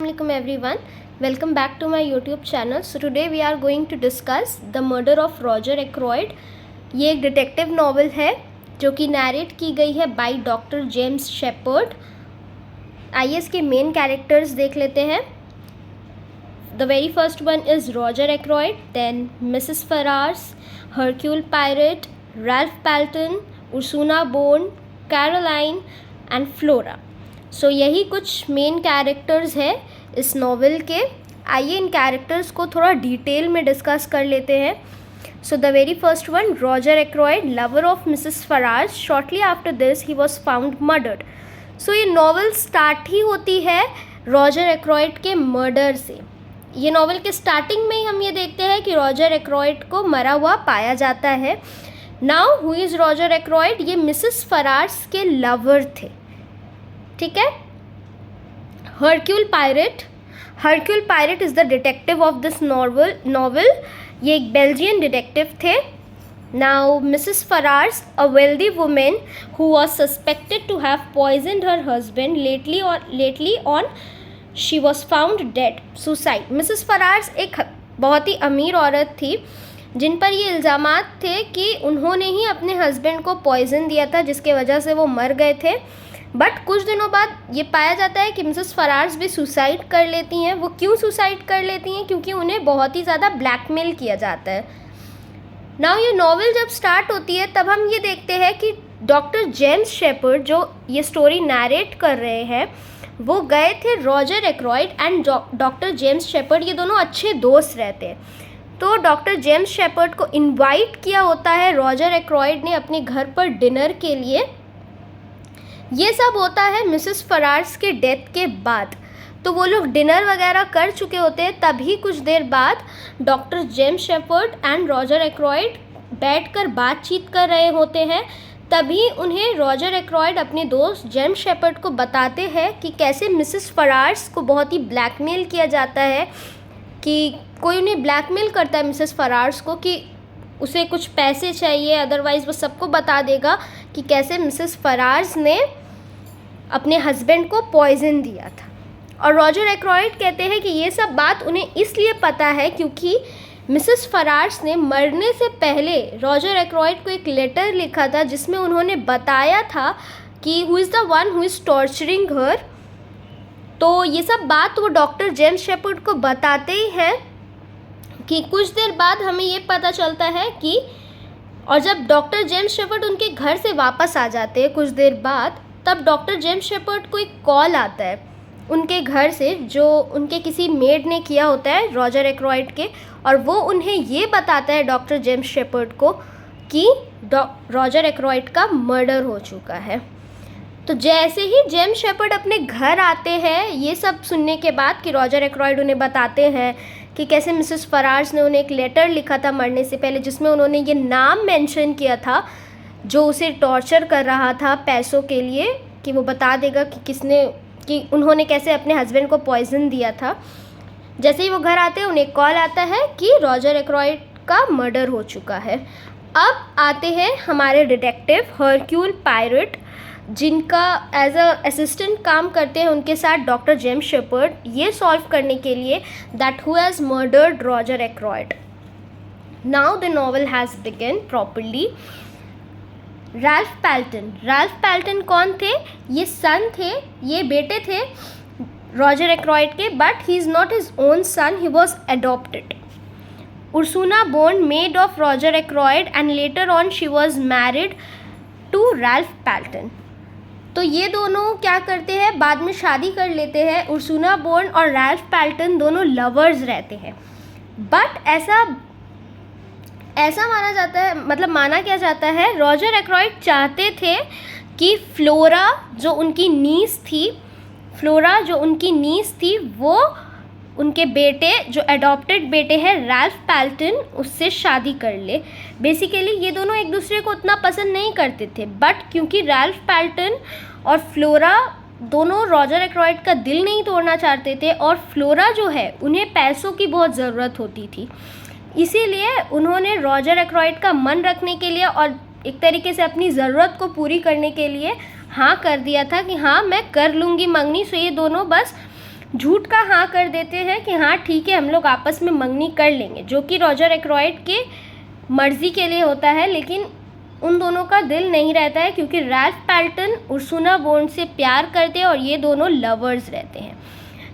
Assalamualaikum everyone. Welcome back to my YouTube channel. So today we are going to discuss The Murder of Roger Ackroyd. ये एक detective novel है जो कि narrate की गई है बाय डॉक्टर जेम्स शेपर्ड. आइए इसके मेन कैरेक्टर्स देख लेते हैं. The very first one is Roger Ackroyd, then Mrs. Ferrars, Hercule Poirot, Ralph Palton, Ursula Bourne, Caroline and Flora. सो यही कुछ मेन कैरेक्टर्स हैं इस नॉवल के. आइए इन कैरेक्टर्स को थोड़ा डिटेल में डिस्कस कर लेते हैं. So the very first one, Roger Ackroyd, lover of Mrs Ferrars. Shortly after this he was found murdered. So ये नॉवल स्टार्ट ही होती है रॉजर एक्रॉयड के मर्डर से. ये नॉवल के स्टार्टिंग में ही हम ये देखते हैं कि रॉजर एक्रॉयड को मरा हुआ पाया जाता है. Now who is Roger Ackroyd? ये मिसेस फराज के लवर थे. ठीक है. Hercule Poirot is the detective of this novel. ये एक बेल्जियन डिटेक्टिव थे. Now Mrs Ferrars, a wealthy women who was suspected to have poisoned her husband lately on she was found dead, suicide. Mrs Ferrars एक बहुत ही अमीर औरत थी जिन पर ये इल्ज़ामात थे कि उन्होंने ही अपने हस्बैंड को पॉइजन दिया था जिसके वजह से वो मर गए थे. बट कुछ दिनों बाद ये पाया जाता है कि मिसेस फरार्स भी सुसाइड कर लेती हैं. वो क्यों सुसाइड कर लेती हैं? क्योंकि उन्हें बहुत ही ज़्यादा ब्लैकमेल किया जाता है. नाउ ये नॉवल जब स्टार्ट होती है तब हम ये देखते हैं कि डॉक्टर जेम्स शेपर्ड जो ये स्टोरी नैरेट कर रहे हैं वो गए थे Roger Ackroyd and doctor James Sheppard, ये दोनों अच्छे दोस्त रहते हैं. तो डॉक्टर जेम्स शेपर्ड को इनवाइट किया होता है रॉजर एक्रॉयड ने अपने घर पर डिनर के लिए. ये सब होता है मिसेस फरार्स के डेथ के बाद. तो वो लोग डिनर वगैरह कर चुके होते हैं. तभी कुछ देर बाद doctor James Sheppard and Roger Ackroyd बैठकर बातचीत कर रहे होते हैं. तभी उन्हें रॉजर एक्रॉयड अपने दोस्त जेम्स शेपर्ड को बताते हैं कि कैसे मिसेस फरार्स को बहुत ही ब्लैकमेल किया जाता है, कि कोई उन्हें ब्लैकमेल करता है मिसेस फरार्स को कि उसे कुछ पैसे चाहिए, अदरवाइज़ वो सबको बता देगा कि कैसे मिसेस फरार्स ने अपने हस्बैंड को पॉइजन दिया था. और रॉजर एक्रॉयड कहते हैं कि ये सब बात उन्हें इसलिए पता है क्योंकि मिसेस फरार्स ने मरने से पहले रॉजर एक्रॉयड को एक लेटर लिखा था जिसमें उन्होंने बताया था कि who is the one who is torturing her. तो ये सब बात वो डॉक्टर जेम्स शेपर्ड को बताते ही हैं कि कुछ देर बाद हमें ये पता चलता है कि, और जब डॉक्टर जेम्स शेपर्ड उनके घर से वापस आ जाते हैं कुछ देर बाद, तब डॉक्टर जेम्स शेपर्ड को एक कॉल आता है उनके घर से जो उनके किसी मेड ने किया होता है रॉजर एक्रॉयड के, और वो उन्हें ये बताता है डॉक्टर जेम्स शेपर्ड को कि रॉजर एक्रॉयड का मर्डर हो चुका है. तो जैसे ही जेम्स शेपर्ड अपने घर आते हैं, ये सब सुनने के बाद कि रॉजर एक्रॉयड उन्हें बताते हैं कि कैसे मिसेस फरार्स ने उन्हें एक लेटर लिखा था मरने से पहले जिसमें उन्होंने ये नाम मेंशन किया था जो उसे टॉर्चर कर रहा था पैसों के लिए, कि वो बता देगा कि उन्होंने कैसे अपने हस्बैंड को पॉइजन दिया था. जैसे ही वो घर आते हैं उन्हें कॉल आता है कि रॉजर एक्रॉयड का मर्डर हो चुका है. अब आते हैं हमारे डिटेक्टिव हरक्यूल पायरेट जिनका एज अ असिस्टेंट काम करते हैं उनके साथ डॉक्टर जेम्स शेपर्ड, ये सॉल्व करने के लिए that who has murdered Roger Ackroyd. Now the novel has began properly. Ralph Paton कौन थे? ये सन थे, ये बेटे थे रॉजर एक्रॉयड के, but he is not his own son, he was adopted. Ursula Bourne, maid of Roger Ackroyd, and later on she was married to Ralph Paton. तो ये दोनों क्या करते हैं, बाद में शादी कर लेते हैं. उर्सुला बोर्न और रैल्फ पैल्टन दोनों लवर्स रहते हैं. बट ऐसा माना जाता है, मतलब माना क्या जाता है, रॉजर एक्रॉयड चाहते थे कि फ्लोरा जो उनकी नीस थी वो उनके बेटे जो एडॉप्टेड बेटे हैं रैल्फ पैल्टन उससे शादी कर ले. बेसिकली ये दोनों एक दूसरे को उतना पसंद नहीं करते थे, बट क्योंकि रैल्फ पैल्टन और फ्लोरा दोनों रॉजर एक्रॉयड का दिल नहीं तोड़ना चाहते थे, और फ्लोरा जो है उन्हें पैसों की बहुत ज़रूरत होती थी, इसीलिए उन्होंने रॉजर एक्रॉयड का मन रखने के लिए और एक तरीके से अपनी ज़रूरत को पूरी करने के लिए हाँ कर दिया था कि हाँ मैं कर लूँगी मंगनी. सो ये दोनों बस झूठ का हाँ कर देते हैं कि हाँ ठीक है हम लोग आपस में मंगनी कर लेंगे, जो कि रॉजर एक्रोइड के मर्ज़ी के लिए होता है, लेकिन उन दोनों का दिल नहीं रहता है क्योंकि रैल्फ पैल्टन उर्सुला बॉन्ड से प्यार करते हैं और ये दोनों लवर्स रहते हैं।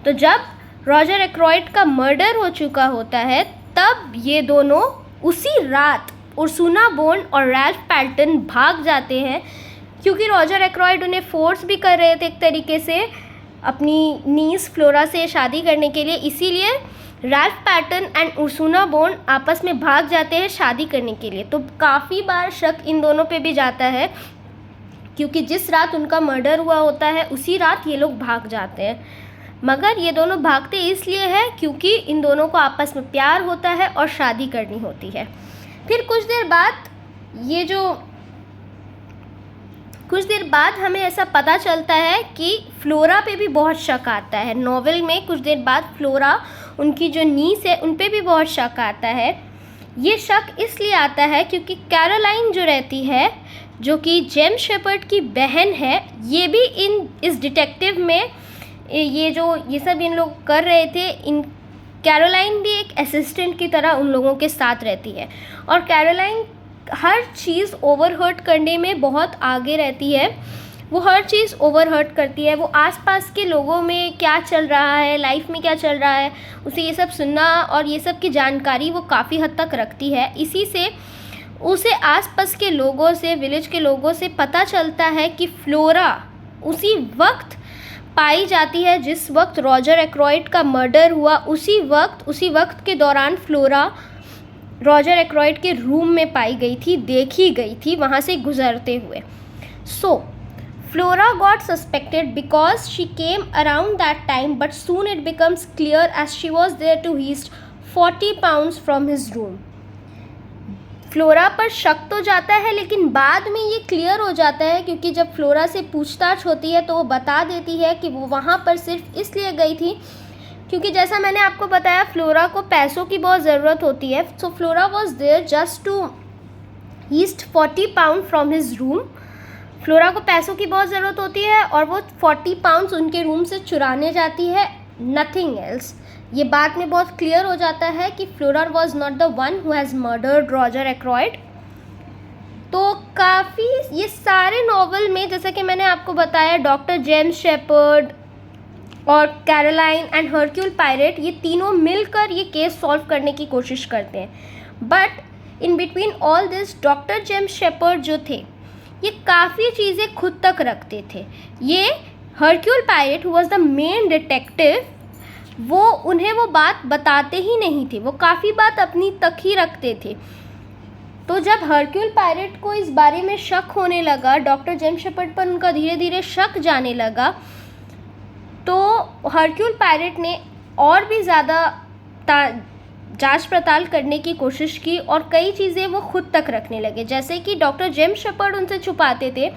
तो जब रॉजर एक्रोइड का मर्डर हो चुका होता है तब ये दोनों उसी रात उर्सुला बॉन्ड और रैल्फ पैल्टन भाग जाते हैं, क्योंकि रॉजर एक्रोइड उन्हें फोर्स भी कर रहे थे एक तरीके से अपनी नीस फ्लोरा से शादी करने के लिए। इसीलिए रैल्फ पैल्टन एंड उर्सुला बॉन्ड आपस में भाग जाते हैं शादी करने के लिए। तो काफ़ी बार शक इन दोनों पे भी जाता है क्योंकि जिस रात उनका मर्डर हुआ होता है उसी रात ये लोग भाग जाते हैं, मगर ये दोनों भागते इसलिए है क्योंकि इन दोनों को आपस में प्यार होता है और शादी करनी होती है। फिर कुछ देर बाद हमें ऐसा पता चलता है कि फ्लोरा पे भी बहुत शक आता है। नॉवेल में कुछ देर बाद फ्लोरा, उनकी जो नीस है, उन पे भी बहुत शक आता है। ये शक इसलिए आता है क्योंकि कैरोलाइन जो रहती है, जो कि जेम्स शेपर्ड की बहन है, ये भी इस डिटेक्टिव में ये सब इन लोग कर रहे थे। कैरोलाइन भी एक असिस्टेंट की तरह उन लोगों के साथ रहती है और कैरोलाइन हर चीज़ ओवरहर्ट करने में बहुत आगे रहती है। वो हर चीज़ ओवरहर्ट करती है, वो आसपास के लोगों में क्या चल रहा है, लाइफ में क्या चल रहा है, उसे ये सब सुनना और ये सब की जानकारी वो काफ़ी हद तक रखती है। इसी से उसे आसपास के लोगों से, विलेज के लोगों से पता चलता है कि फ्लोरा उसी वक्त पाई जाती है जिस वक्त रॉजर एक्रोइड का मर्डर हुआ। उसी वक्त के दौरान फ्लोरा रॉजर एक्रोइड के रूम में पाई गई थी, देखी गई थी वहाँ से गुजरते हुए। So Flora got suspected because she came around that time, but soon it becomes clear as she was there to heist 40 pounds from his room. Flora पर शक तो जाता है लेकिन बाद में ये क्लियर हो जाता है क्योंकि जब फ्लोरा से पूछताछ होती है तो वो बता देती है कि वो वहाँ पर सिर्फ इसलिए गई थी क्योंकि जैसा मैंने आपको बताया फ्लोरा को पैसों की बहुत ज़रूरत होती है। So Flora was there just to heist 40 pounds from his room. Flora को पैसों की बहुत ज़रूरत होती है और वो 40 pounds उनके रूम से चुराने जाती है, नथिंग एल्स। ये बात में बहुत क्लियर हो जाता है कि Flora was not the one who has murdered Roger Ackroyd. तो काफ़ी ये सारे नॉवल में, जैसा कि मैंने आपको बताया, डॉक्टर जेम्स शेपर्ड और कैरोलाइन एंड हरक्यूल पायरेट, ये तीनों मिलकर ये केस सॉल्व करने की कोशिश करते हैं। But in between all this doctor James Shepherd जो थे ये काफ़ी चीज़ें खुद तक रखते थे। ये हरक्यूल pirate who was the main detective, उन्हें वो बात बताते ही नहीं थे, वो काफ़ी बात अपनी तक ही रखते थे। तो जब हरक्यूल पायरेट को इस बारे में शक होने लगा, डॉक्टर जेम्स शेपर्ड पर उनका धीरे धीरे शक जाने लगा, तो हरक्यूल पायरेट ने और भी ज़्यादा जांच पड़ताल करने की कोशिश की और कई चीज़ें वो खुद तक रखने लगे। जैसे कि डॉक्टर जेम्स शेपर्ड उनसे छुपाते थे,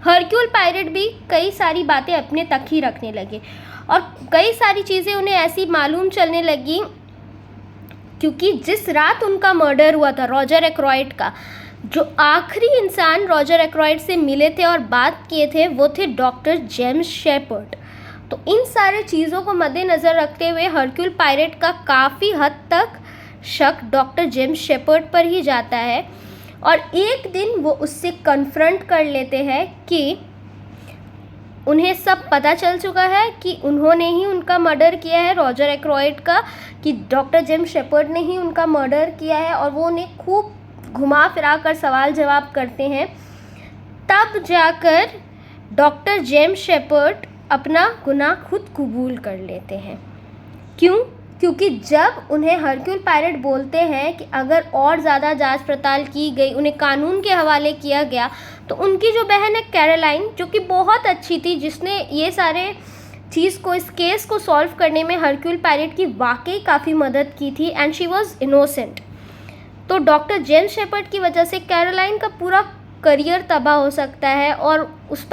हरक्यूल पायरेट भी कई सारी बातें अपने तक ही रखने लगे और कई सारी चीज़ें उन्हें ऐसी मालूम चलने लगी क्योंकि जिस रात उनका मर्डर हुआ था रॉजर एक्रोइड का, जो आखिरी इंसान रॉजर एक्रोइड से मिले थे और बात किए थे वो थे डॉक्टर जेम्स शेपर्ड। तो इन सारे चीज़ों को मद्देनज़र रखते हुए हरक्यूल पायरेट का काफ़ी हद तक शक डॉक्टर जेम्स शेपर्ड पर ही जाता है और एक दिन वो उससे कन्फ्रंट कर लेते हैं कि उन्हें सब पता चल चुका है कि उन्होंने ही उनका मर्डर किया है, रॉजर एक्रोइड का, कि डॉक्टर जेम्स शेपर्ड ने ही उनका मर्डर किया है और वो उन्हें खूब घुमा फिरा कर सवाल जवाब करते हैं। तब जाकर डॉक्टर जेम्स शेपर्ड अपना गुनाह खुद कबूल कर लेते हैं। क्यों? क्योंकि जब उन्हें हरक्यूल पायरेट बोलते हैं कि अगर और ज़्यादा जांच पड़ताल की गई, उन्हें कानून के हवाले किया गया, तो उनकी जो बहन है कैरोलाइन, जो कि बहुत अच्छी थी, जिसने ये सारे चीज़ को, इस केस को सॉल्व करने में हरक्यूल पायरेट की वाकई काफ़ी मदद की थी एंड शी वॉज इनोसेंट। तो डॉक्टर जेम्स शेपर्ड की वजह से कैरोलाइन का पूरा करियर तबाह हो सकता है और उस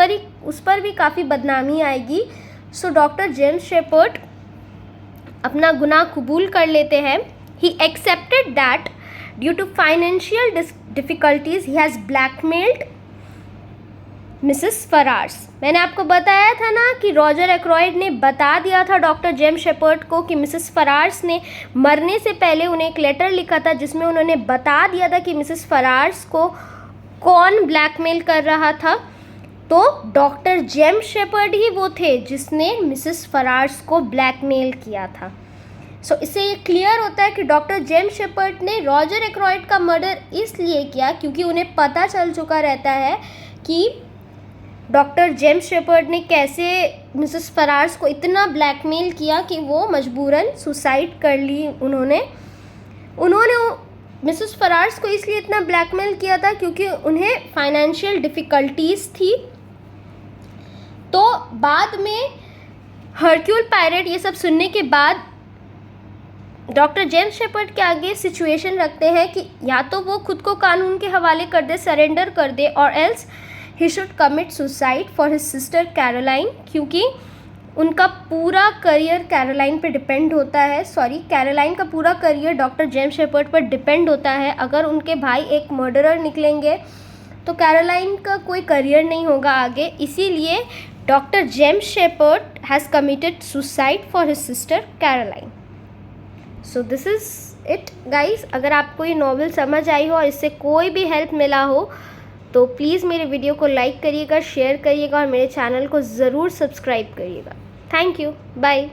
पर भी काफ़ी बदनामी आएगी। सो डॉक्टर जेम्स शेपर्ड अपना गुनाह कबूल कर लेते हैं। He accepted that due to financial difficulties he has blackmailed Mrs Ferrars. मैंने आपको बताया था ना कि रॉजर एक्रॉयड ने बता दिया था डॉक्टर जेम्स शेपर्ड को कि मिसेस फरार्स ने मरने से पहले उन्हें एक लेटर लिखा था जिसमें उन्होंने बता दिया था कि मिसेस फरार्स को कौन ब्लैकमेल कर रहा था। तो डॉक्टर जेम्स शेपर्ड ही वो थे जिसने मिसेस फरार्स को ब्लैकमेल किया था। सो इससे ये क्लियर होता है कि डॉक्टर जेम्स शेपर्ड ने रॉजर एक्रॉयड का मर्डर इसलिए किया क्योंकि उन्हें पता चल चुका रहता है कि डॉक्टर जेम्स शेपर्ड ने कैसे मिसेस फरार्स को इतना ब्लैकमेल किया कि वो मजबूरन सुसाइड कर ली। उन्होंने मिसेस फरार्स को इसलिए इतना ब्लैकमेल किया था क्योंकि उन्हें फाइनेंशियल डिफ़िकल्टीज़ थी। तो बाद में हरक्यूल पायरेट ये सब सुनने के बाद डॉक्टर जेम्स शेपर्ड के आगे सिचुएशन रखते हैं कि या तो वो खुद को कानून के हवाले कर दे, सरेंडर कर दे, और else he should commit suicide for his sister Caroline, क्योंकि उनका पूरा करियर कैरोलाइन पे डिपेंड होता है। कैरोलाइन का पूरा करियर डॉक्टर जेम्स शेपर्ड पर डिपेंड होता है। अगर उनके भाई एक मर्डरर निकलेंगे तो कैरोलाइन का कोई करियर नहीं होगा आगे। इसीलिए doctor James Shepherd has committed suicide for his sister Caroline. So this is it guys. अगर आपको ये नॉवेल समझ आई हो और इससे कोई भी हेल्प मिला हो तो प्लीज़ मेरे वीडियो को लाइक करिएगा, शेयर करिएगा और मेरे चैनल को ज़रूर सब्सक्राइब करिएगा। Thank you, bye.